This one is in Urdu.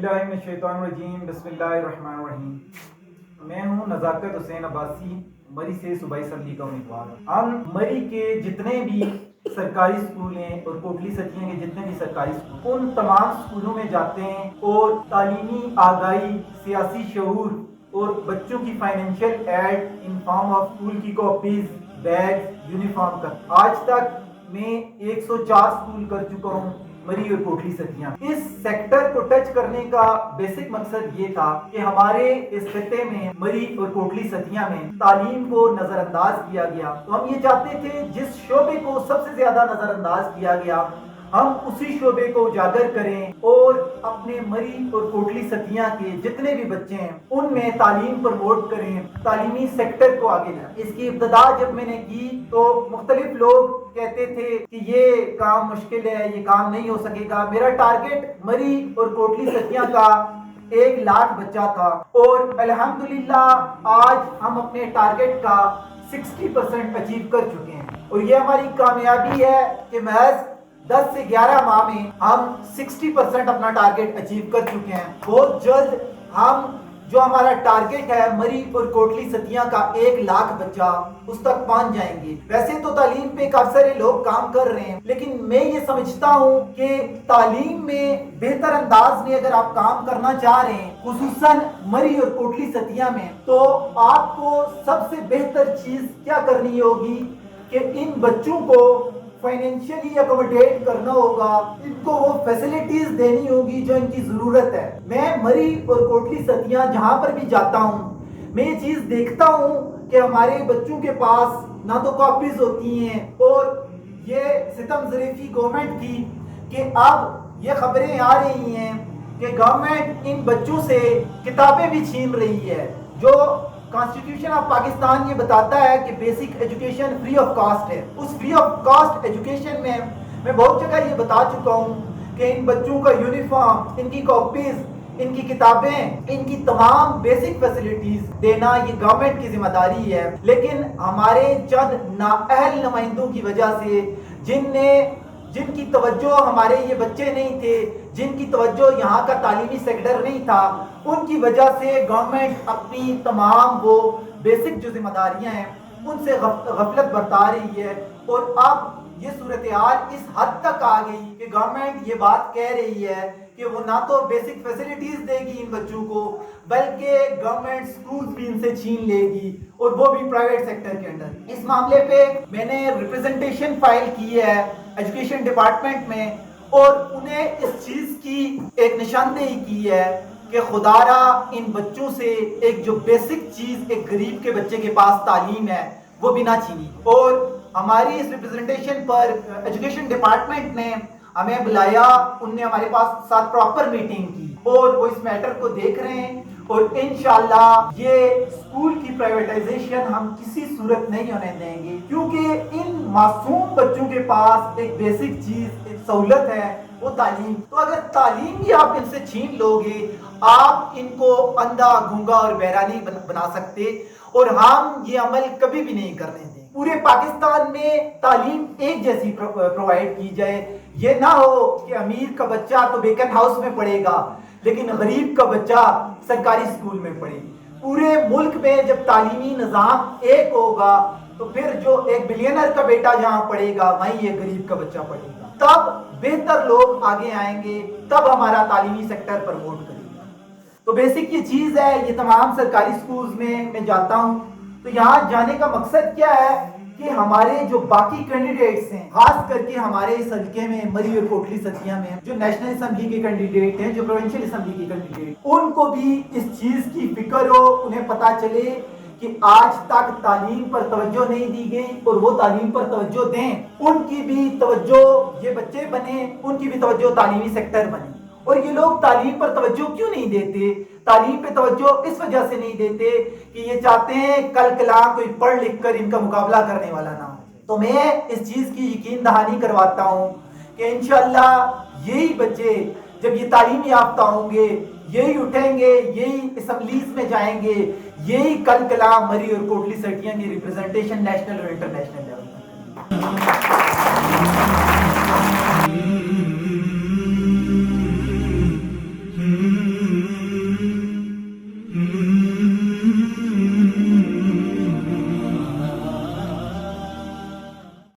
باللہ من الشیطان الرجیم بسم اللہ الرحمن الرحیم۔ میں ہوں نزاکت حسین عباسی، مری سے صوبائی اسمبلی کا امیدوار۔ ہم مری کے جتنے بھی سرکاری اسکول ہیں اور کوٹلی سٹیاں کے جتنے بھی سرکاری اسکول، ان تمام اسکولوں میں جاتے ہیں اور تعلیمی آگاہی، سیاسی شعور اور بچوں کی financial aid in form of school کی کاپیز، بیگ، یونیفارم کا آج تک میں 104 اسکول کر چکا ہوں مری اور کوٹلی سٹیاں۔ اس سیکٹر کو ٹچ کرنے کا بیسک مقصد یہ تھا کہ ہمارے اس خطے میں مری اور کوٹلی سٹیاں میں تعلیم کو نظر انداز کیا گیا، تو ہم یہ چاہتے تھے جس شعبے کو سب سے زیادہ نظر انداز کیا گیا ہم اسی شعبے کو اجاگر کریں اور اپنے مری اور کوٹلی سٹیاں کے جتنے بھی بچے ہیں ان میں تعلیم پروموٹ کریں، تعلیمی سیکٹر کو آگے لائیں۔ اس کی ابتدا جب میں نے کی تو مختلف لوگ کہتے تھے کہ یہ کام مشکل ہے، یہ کام نہیں ہو سکے گا۔ میرا ٹارگٹ مری اور کوٹلی سٹیاں کا 1,00,000 بچہ تھا اور الحمدللہ آج ہم اپنے ٹارگٹ کا 60% اچیو کر چکے ہیں، اور یہ ہماری کامیابی ہے کہ محض 10 سے 11 ماہ میں ہم 60% اپنا ٹارگٹ اچیو کر چکے ہیں۔ بہت جلد ہم جو ہمارا ٹارگٹ ہے مری اور کوٹلی سٹیاں کا 1,00,000 بچہ اس تک پہنچ جائیں گے۔ ویسے تو تعلیم پہ کافی سارے لوگ کام کر رہے ہیں، لیکن میں یہ سمجھتا ہوں کہ تعلیم میں بہتر انداز میں اگر آپ کام کرنا چاہ رہے ہیں، خصوصاً مری اور کوٹلی سٹیاں میں، تو آپ کو سب سے بہتر چیز کیا کرنی ہوگی کہ ان بچوں کو فائنینشلی اکوموڈیٹ کرنا ہوگا، ان کو وہ فیسلٹیز دینی ہوگی جو ان کی ضرورت ہے۔ میں مری اور کوٹلی سٹیاں جہاں پر بھی جاتا ہوں میں یہ چیز دیکھتا ہوں کہ ہمارے بچوں کے پاس نہ تو کاپیز ہوتی ہیں، اور یہ ستم ظریفی گورنمنٹ کی کہ اب یہ خبریں آ رہی ہیں کہ گورنمنٹ ان بچوں سے کتابیں بھی چھین رہی ہے، جو کانسٹیٹیوشن آف پاکستان یہ بتاتا ہے کہ basic education free of cost ہے۔ اس فری آف کاسٹ ایجوکیشن میں بہت جگہ یہ بتا چکا ہوں کہ ان بچوں کا یونیفارم، ان کی کاپیز، ان کی کتابیں، ان کی تمام بیسک فیسلٹیز دینا یہ گورنمنٹ کی ذمہ داری ہے، لیکن ہمارے چند نااہل نمائندوں کی وجہ سے جن کی توجہ ہمارے یہ بچے نہیں تھے، جن کی توجہ یہاں کا تعلیمی سیکٹر نہیں تھا، ان کی وجہ سے گورنمنٹ اپنی تمام وہ بیسک جو ذمہ داریاں ہیں ان سے غفلت برتا رہی ہے، اور اب یہ صورتحال اس حد تک آ گئی کہ گورنمنٹ یہ بات کہہ رہی ہے کہ وہ نہ تو بیسک فیسلٹیز دے گی ان بچوں کو، بلکہ گورنمنٹ سکولز بھی ان سے چھین لے گی، اور وہ بھی پرائیویٹ سیکٹر کے اندر۔ اس معاملے پہ میں نے ریپریزنٹیشن فائل کی ہے ایجوکیشن ڈپارٹمنٹ میں، اور انہیں اس چیز کی ایک نشاندہی کی ہے کہ خدارا ان بچوں سے ایک جو بیسک چیز ایک غریب کے بچے کے پاس تعلیم ہے وہ بھی نہ چھینی۔ اور ہماری اس ریپریزنٹیشن پر ایجوکیشن ڈپارٹمنٹ نے ہمیں بلایا، ان نے ہمارے پاس ساتھ پراپر میٹنگ کی، اور وہ اس میٹر کو دیکھ رہے ہیں، اور انشاءاللہ یہ اسکول کی پرائیویٹائزیشن ہم کسی صورت نہیں ہونے دیں گے، کیونکہ ان معصوم بچوں کے پاس ایک بیسک چیز، ایک سہولت ہے، وہ تعلیم۔ تو اگر تعلیم بھی آپ ان سے چھین لو گے، آپ ان کو اندھا، گونگا اور بہرا نہیں بنا سکتے، اور ہم یہ عمل کبھی بھی نہیں کرنے دیں۔ پورے پاکستان میں تعلیم ایک جیسی پرووائڈ کی جائے، یہ نہ ہو کہ امیر کا بچہ تو بیکن ہاؤس میں پڑھے گا لیکن غریب کا بچہ سرکاری اسکول میں پڑھے۔ پورے ملک میں جب تعلیمی نظام ایک ہوگا تو پھر جو ایک بلینر کا بیٹا جہاں پڑھے گا وہیں یہ غریب کا بچہ پڑھے گا، تب بہتر لوگ آگے آئیں گے، تب ہمارا تعلیمی سیکٹر پروموٹ کرے گا۔ تو بیسک یہ چیز ہے، یہ تمام سرکاری اسکولز میں جاتا ہوں، تو یہاں جانے کا مقصد کیا ہے کہ ہمارے جو باقی کینڈیڈیٹس ہیں، خاص کر کے ہمارے اس حلقے میں مری اور کوٹلی سٹیاں میں جو نیشنل اسمبلی کے کینڈیڈیٹ ہیں، جو پروونشل اسمبلی کے کینڈیڈیٹ، ان کو بھی اس چیز کی فکر ہو، انہیں پتا چلے کہ آج تک تعلیم پر توجہ نہیں دی گئی، اور وہ تعلیم پر توجہ دیں، ان کی بھی توجہ، یہ بچے بنے ان کی بھی توجہ تعلیمی سیکٹر بنے۔ اور یہ لوگ تعلیم پر توجہ کیوں نہیں دیتے؟ تعلیم پہ توجہ اس وجہ سے نہیں دیتے کہ یہ چاہتے ہیں کل کلا کوئی پڑھ لکھ کر ان کا مقابلہ کرنے والا نہ ہو۔ تو میں اس چیز کی یقین دہانی کرواتا ہوں کہ انشاءاللہ یہی بچے جب یہ تعلیم یافتہ ہوں گے، یہی اٹھیں گے، یہی اسمبلیز میں جائیں گے، یہی کل کلا مری اور کوٹلی سٹیاں کی ریپریزنٹیشن نیشنل اور انٹرنیشنل لیول